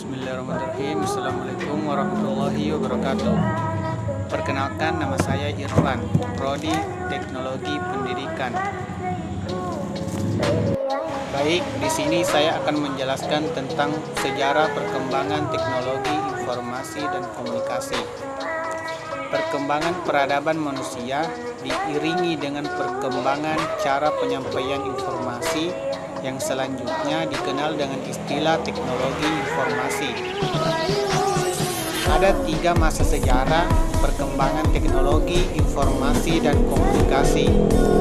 Bismillahirrahmanirrahim. Assalamualaikum warahmatullahi wabarakatuh. Perkenalkan, nama saya Irfan, Prodi Teknologi Pendidikan. Baik, di sini saya akan menjelaskan tentang sejarah perkembangan teknologi informasi dan komunikasi. Perkembangan peradaban manusia diiringi dengan perkembangan cara penyampaian informasi yang selanjutnya dikenal dengan istilah teknologi informasi. Ada 3 masa sejarah perkembangan teknologi informasi dan komunikasi,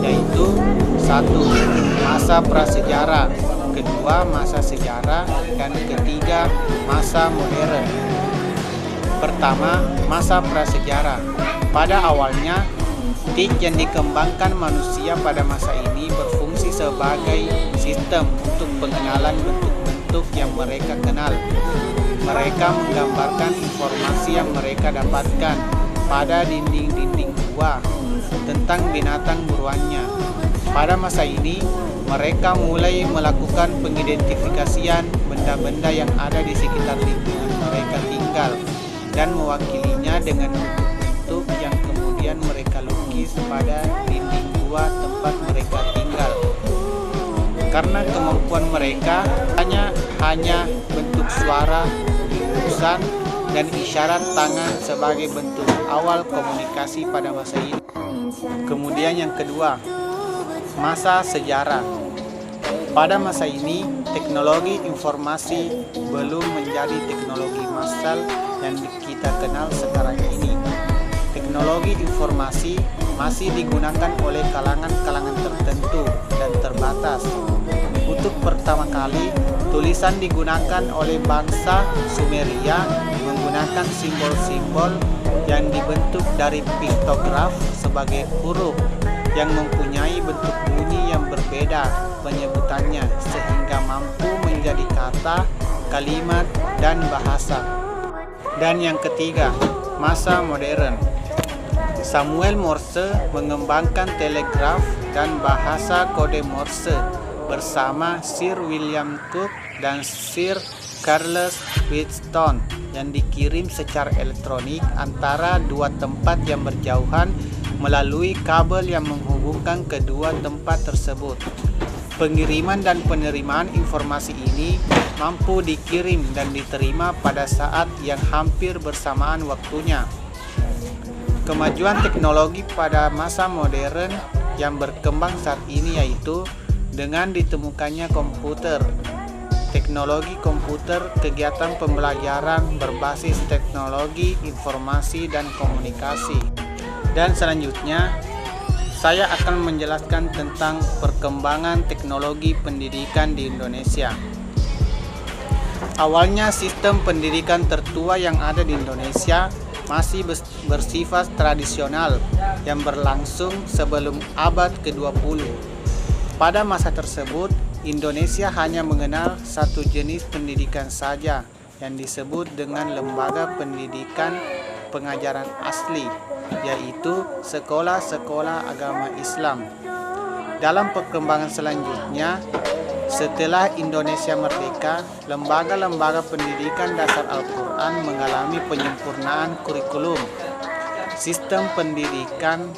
yaitu 1. Masa prasejarah, kedua masa sejarah, dan ketiga masa modern. Pertama, masa prasejarah. Pada awalnya, TIK yang dikembangkan manusia pada masa ini berfungsi sebagai sistem untuk pengenalan bentuk-bentuk yang mereka kenal. Mereka menggambarkan informasi yang mereka dapatkan pada dinding-dinding gua tentang binatang buruannya. Pada masa ini, mereka mulai melakukan pengidentifikasian benda-benda yang ada di sekitar lingkungan mereka tinggal dan mewakilinya dengan bentuk-bentuk yang kemudian mereka lukis pada dinding gua tempat mereka tinggal. Karena kemampuan mereka hanya bentuk suara, tulisan, dan isyarat tangan sebagai bentuk awal komunikasi pada masa ini. Kemudian yang kedua, masa sejarah. Pada masa ini, teknologi informasi belum menjadi teknologi massal yang kita kenal sekarang ini. Teknologi informasi masih digunakan oleh kalangan-kalangan tertentu dan terbatas. Untuk pertama kali, tulisan digunakan oleh bangsa Sumeria menggunakan simbol-simbol yang dibentuk dari piktograf sebagai huruf yang mempunyai bentuk bunyi yang berbeda penyebutannya sehingga mampu menjadi kata, kalimat, dan bahasa. Dan yang ketiga, masa modern. Samuel Morse mengembangkan telegraf dan bahasa kode Morse bersama Sir William Cooke dan Sir Charles Wheatstone yang dikirim secara elektronik antara 2 tempat yang berjauhan melalui kabel yang menghubungkan kedua tempat tersebut. Pengiriman dan penerimaan informasi ini mampu dikirim dan diterima pada saat yang hampir bersamaan waktunya. Kemajuan teknologi pada masa modern yang berkembang saat ini yaitu dengan ditemukannya komputer, teknologi komputer, kegiatan pembelajaran berbasis teknologi informasi dan komunikasi. Dan selanjutnya, saya akan menjelaskan tentang perkembangan teknologi pendidikan di Indonesia. Awalnya, sistem pendidikan tertua yang ada di Indonesia masih bersifat tradisional yang berlangsung sebelum abad ke-20. Pada masa tersebut, Indonesia hanya mengenal satu jenis pendidikan saja yang disebut dengan lembaga pendidikan pengajaran asli, yaitu sekolah-sekolah agama Islam. Dalam perkembangan selanjutnya, setelah Indonesia merdeka, lembaga-lembaga pendidikan dasar Al-Quran mengalami penyempurnaan kurikulum, sistem pendidikan,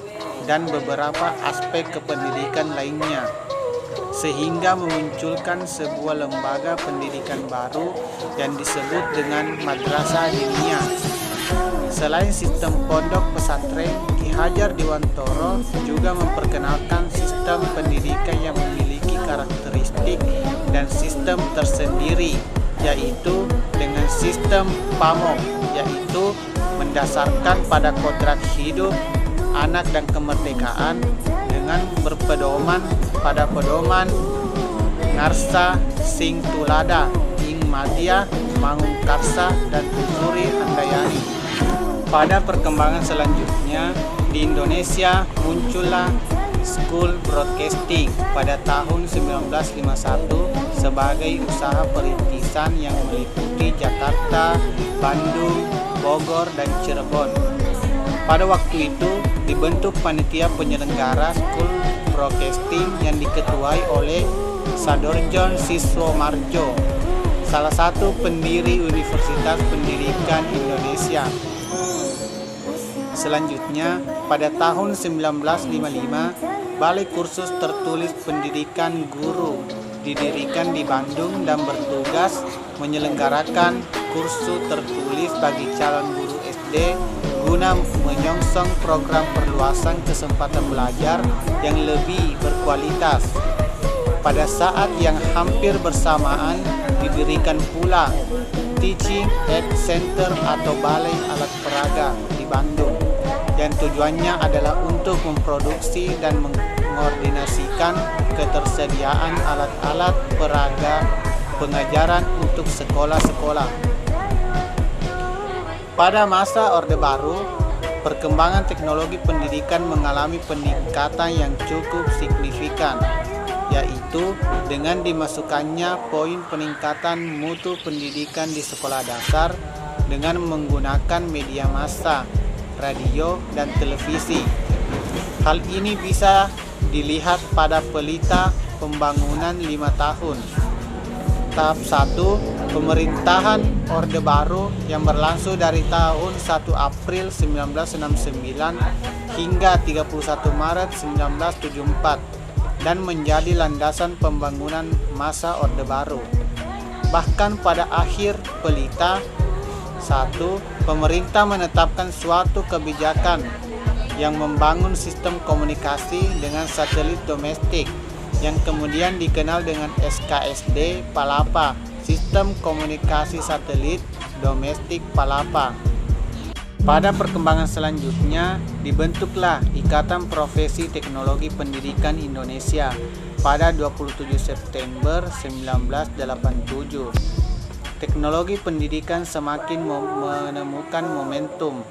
dan beberapa aspek kependidikan lainnya, sehingga memunculkan sebuah lembaga pendidikan baru yang disebut dengan Madrasah Diniyah. Selain sistem pondok pesantren, Ki Hajar Dewantoro juga memperkenalkan sistem pendidikan yang memiliki karakteristik dan sistem tersendiri, yaitu dengan sistem PAMOK, yaitu mendasarkan pada kodrat hidup anak dan kemerdekaan dengan berpedoman pada pedoman ngarsa sing tulada ing madya mangun karsa dan tuturi handayani. Pada perkembangan selanjutnya, di Indonesia muncullah School Broadcasting pada tahun 1951 sebagai usaha perintisan yang meliputi Jakarta, Bandung, Bogor, dan Cirebon. Pada waktu itu dibentuk panitia penyelenggara School Broadcasting yang diketuai oleh Sadorjon Siswomarjo. salah satu pendiri Universitas Pendidikan Indonesia. Selanjutnya, pada tahun 1955, Balai Kursus Tertulis Pendidikan Guru didirikan di Bandung dan bertugas menyelenggarakan kursus tertulis bagi calon guru SD guna menyongsong program perluasan kesempatan belajar yang lebih berkualitas. Pada saat yang hampir bersamaan didirikan pula Teaching Aid Center atau Balai Alat Peraga di Bandung, yang tujuannya adalah untuk memproduksi dan mengkoordinasikan ketersediaan alat-alat peraga pengajaran untuk sekolah-sekolah. Pada masa Orde Baru, perkembangan teknologi pendidikan mengalami peningkatan yang cukup signifikan, yaitu dengan dimasukkannya poin peningkatan mutu pendidikan di sekolah dasar dengan menggunakan media massa, radio, dan televisi. Hal ini bisa dilihat pada pelita pembangunan 5 tahun. Tahap 1, pemerintahan Orde Baru yang berlangsung dari tahun 1 April 1969 hingga 31 Maret 1974 dan menjadi landasan pembangunan masa Orde Baru. Bahkan pada akhir pelita 1, pemerintah menetapkan suatu kebijakan yang membangun sistem komunikasi dengan satelit domestik yang kemudian dikenal dengan SKSD Palapa, Sistem Komunikasi Satelit Domestik Palapa. Pada perkembangan selanjutnya, dibentuklah Ikatan Profesi Teknologi Pendidikan Indonesia pada 27 September 1987. Teknologi pendidikan semakin menemukan momentum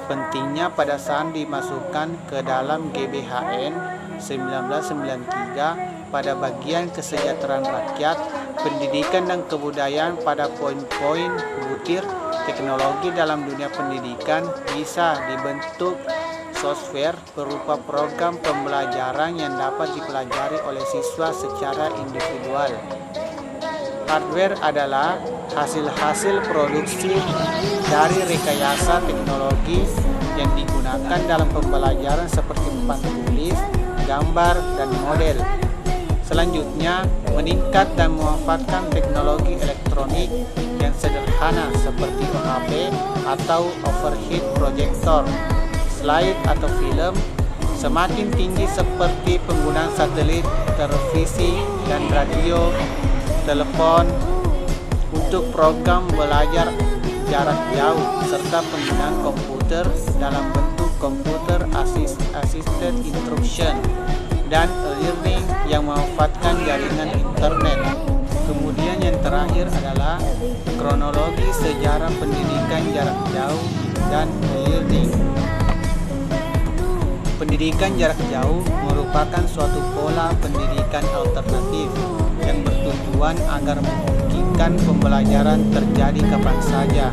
pentingnya pada saat dimasukkan ke dalam GBHN 1993 pada bagian kesejahteraan rakyat, pendidikan dan kebudayaan. Pada poin-poin butir teknologi dalam dunia pendidikan bisa dibentuk software berupa program pembelajaran yang dapat dipelajari oleh siswa secara individual. Hardware adalah hasil-hasil produksi dari rekayasa teknologi yang digunakan dalam pembelajaran seperti papan tulis, gambar, dan model. Selanjutnya, meningkat dan memanfaatkan teknologi elektronik yang sederhana seperti OHP atau overhead projector, slide atau film, semakin tinggi seperti penggunaan satelit, televisi, dan radio, telepon untuk program belajar jarak jauh, serta penggunaan komputer dalam bentuk komputer assisted instruction dan e-learning yang memanfaatkan jaringan internet. Kemudian yang terakhir adalah kronologi sejarah pendidikan jarak jauh dan e-learning. Pendidikan jarak jauh merupakan suatu pola pendidikan alternatif yang bertujuan agar memungkinkan pembelajaran terjadi kapan saja,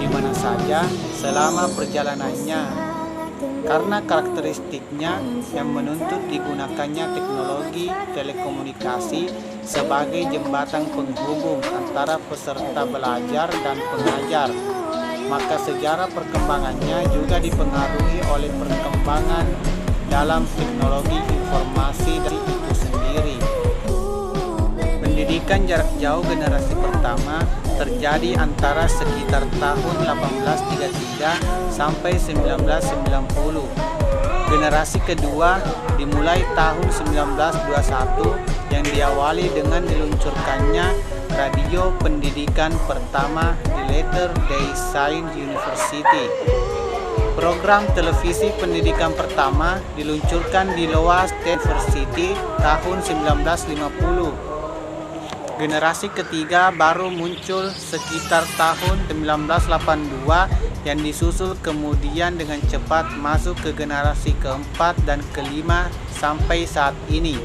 di mana saja, selama perjalanannya. Karena karakteristiknya yang menuntut digunakannya teknologi telekomunikasi sebagai jembatan penghubung antara peserta belajar dan pengajar, maka sejarah perkembangannya juga dipengaruhi oleh perkembangan dalam teknologi informasi dari itu sendiri. Pendidikan jarak jauh generasi pertama terjadi antara sekitar tahun 1833 sampai 1990. Generasi kedua dimulai tahun 1921 yang diawali dengan diluncurkannya radio pendidikan pertama di Latter-day Saint University. Program televisi pendidikan pertama diluncurkan di Iowa State University tahun 1950. Generasi ketiga baru muncul sekitar tahun 1982 yang disusul kemudian dengan cepat masuk ke generasi keempat dan kelima sampai saat ini.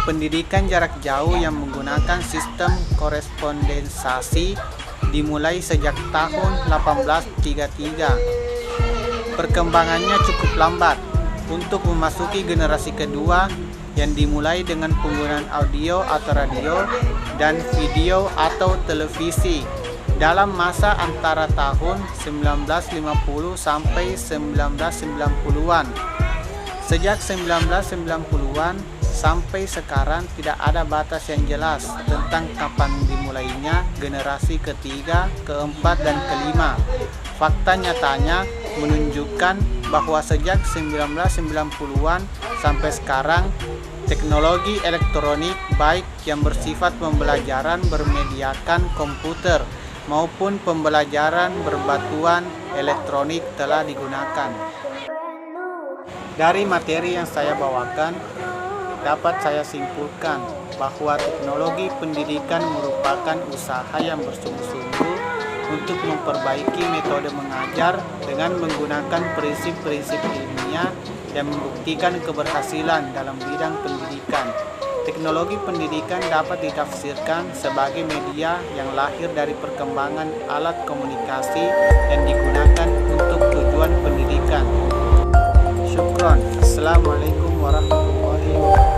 Pendidikan jarak jauh yang menggunakan sistem korespondensasi dimulai sejak tahun 1833. Perkembangannya cukup lambat. Untuk memasuki generasi kedua, yang dimulai dengan penggunaan audio atau radio dan video atau televisi dalam masa antara tahun 1950 sampai 1990-an. Sejak 1990-an sampai sekarang tidak ada batas yang jelas tentang kapan dimulainya generasi ketiga, keempat, dan kelima. Fakta nyatanya menunjukkan bahwa sejak 1990-an sampai sekarang, teknologi elektronik baik yang bersifat pembelajaran bermediakan komputer maupun pembelajaran berbatuan elektronik telah digunakan. Dari materi yang saya bawakan, dapat saya simpulkan bahwa teknologi pendidikan merupakan usaha yang bersungguh-sungguh untuk memperbaiki metode mengajar dengan menggunakan prinsip-prinsip ilmiah dan membuktikan keberhasilan dalam bidang pendidikan. Teknologi pendidikan dapat ditafsirkan sebagai media yang lahir dari perkembangan alat komunikasi yang digunakan untuk tujuan pendidikan. Syukron. Assalamualaikum warahmatullahi wabarakatuh.